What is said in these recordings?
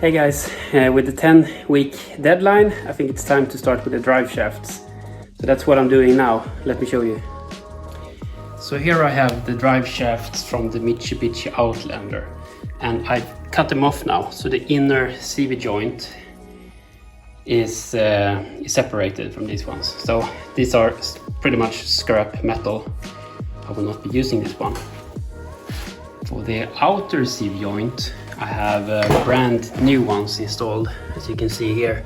Hey guys, with the 10-week deadline, I think it's time to start with the drive shafts. So that's what I'm doing now. Let me show you. So here I have the drive shafts from the Mitsubishi Outlander, and I've cut them off now. So the inner CV joint is separated from these ones. So these are pretty much scrap metal. I will not be using this one. For the outer CV joint, I have brand new ones installed, as you can see here.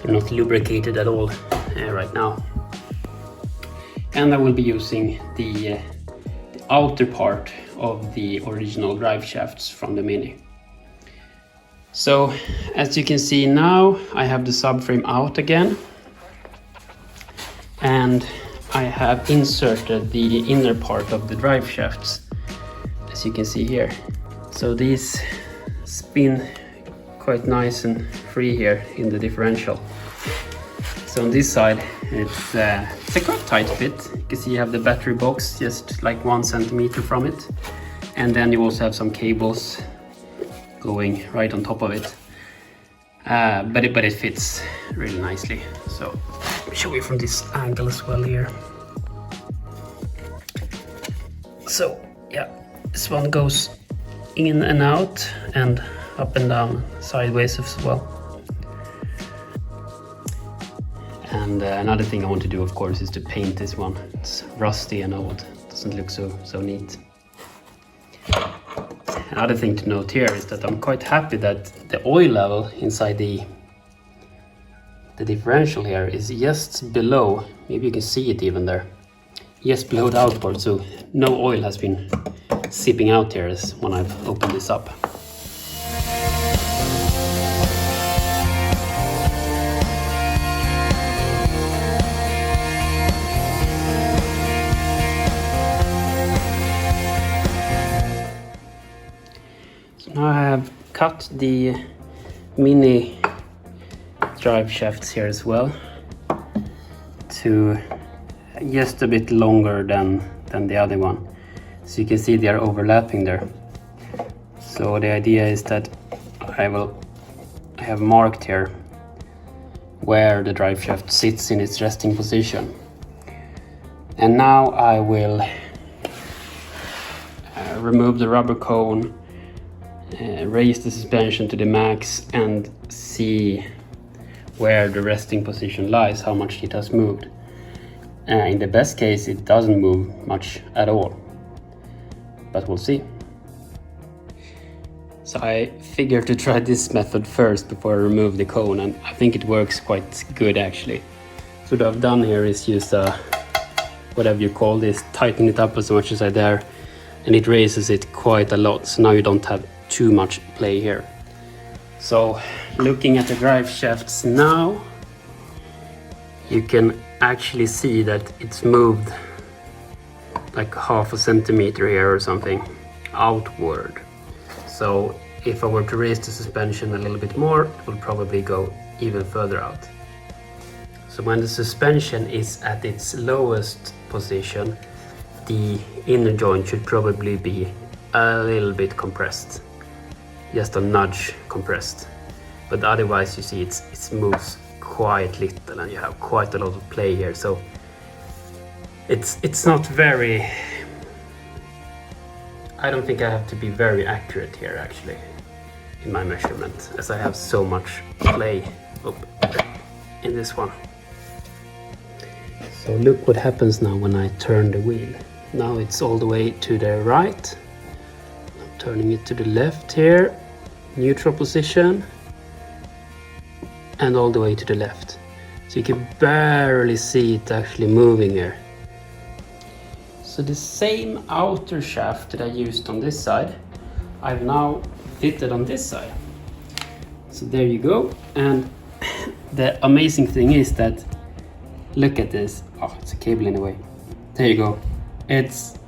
They're not lubricated at all right now. And I will be using the outer part of the original drive shafts from the Mini. So as you can see now, I have the subframe out again. And I have inserted the inner part of the drive shafts, as you can see here. So these spin quite nice and free here in the differential. So on this side, it's a quite tight fit. You can see you have the battery box just like 1 centimeter from it. And then you also have some cables going right on top of it. But it fits really nicely. So let me show you from this angle as well here. So yeah, this one goes in and out and up and down, sideways as well. And another thing I want to do, of course, is to paint this one. It's rusty and old, doesn't look so neat. Another thing to note here is that I'm quite happy that the oil level inside the differential here is just below, maybe you can see it even there, just below the outboard, so no oil has been seeping out here as when I've opened this up. So now I have cut the Mini drive shafts here as well to just a bit longer than the other one. So you can see they are overlapping there. So the idea is that I have marked here where the drive shaft sits in its resting position. And now I will remove the rubber cone, raise the suspension to the max and see where the resting position lies, how much it has moved. In the best case, it doesn't move much at all. But we'll see. So I figured to try this method first before I remove the cone, and I think it works quite good actually. So what I've done here is use whatever you call this, tighten it up as much as I dare, and it raises it quite a lot, so now you don't have too much play here. So looking at the drive shafts now, you can actually see that it's moved like 0.5 centimeter here or something outward. So if I were to raise the suspension a little bit more, it will probably go even further out. So when the suspension is at its lowest position, the inner joint should probably be a little bit compressed, just a nudge compressed. But otherwise you see it moves quite little and you have quite a lot of play here. So it's not very, I don't think I have to be very accurate here actually in my measurement, as I have so much play in this one. So look what happens now when I turn the wheel. Now it's all the way to the right. I'm turning it to the left here, neutral position, and all the way to the left. So you can barely see it actually moving here. So the same outer shaft that I used on this side, I've now fitted on this side. So there you go. And the amazing thing is that, look at this. Oh, it's a cable in the way. There you go. It's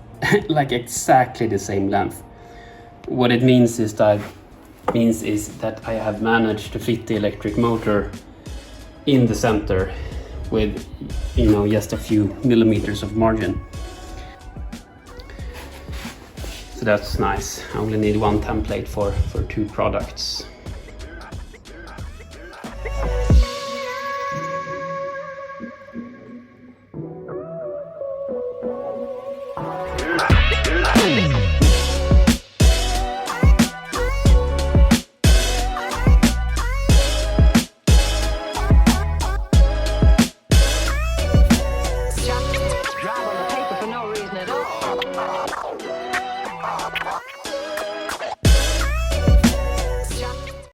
like exactly the same length. What it means is that I have managed to fit the electric motor in the center with, you know, just a few millimeters of margin. So that's nice. I only need one template for two products.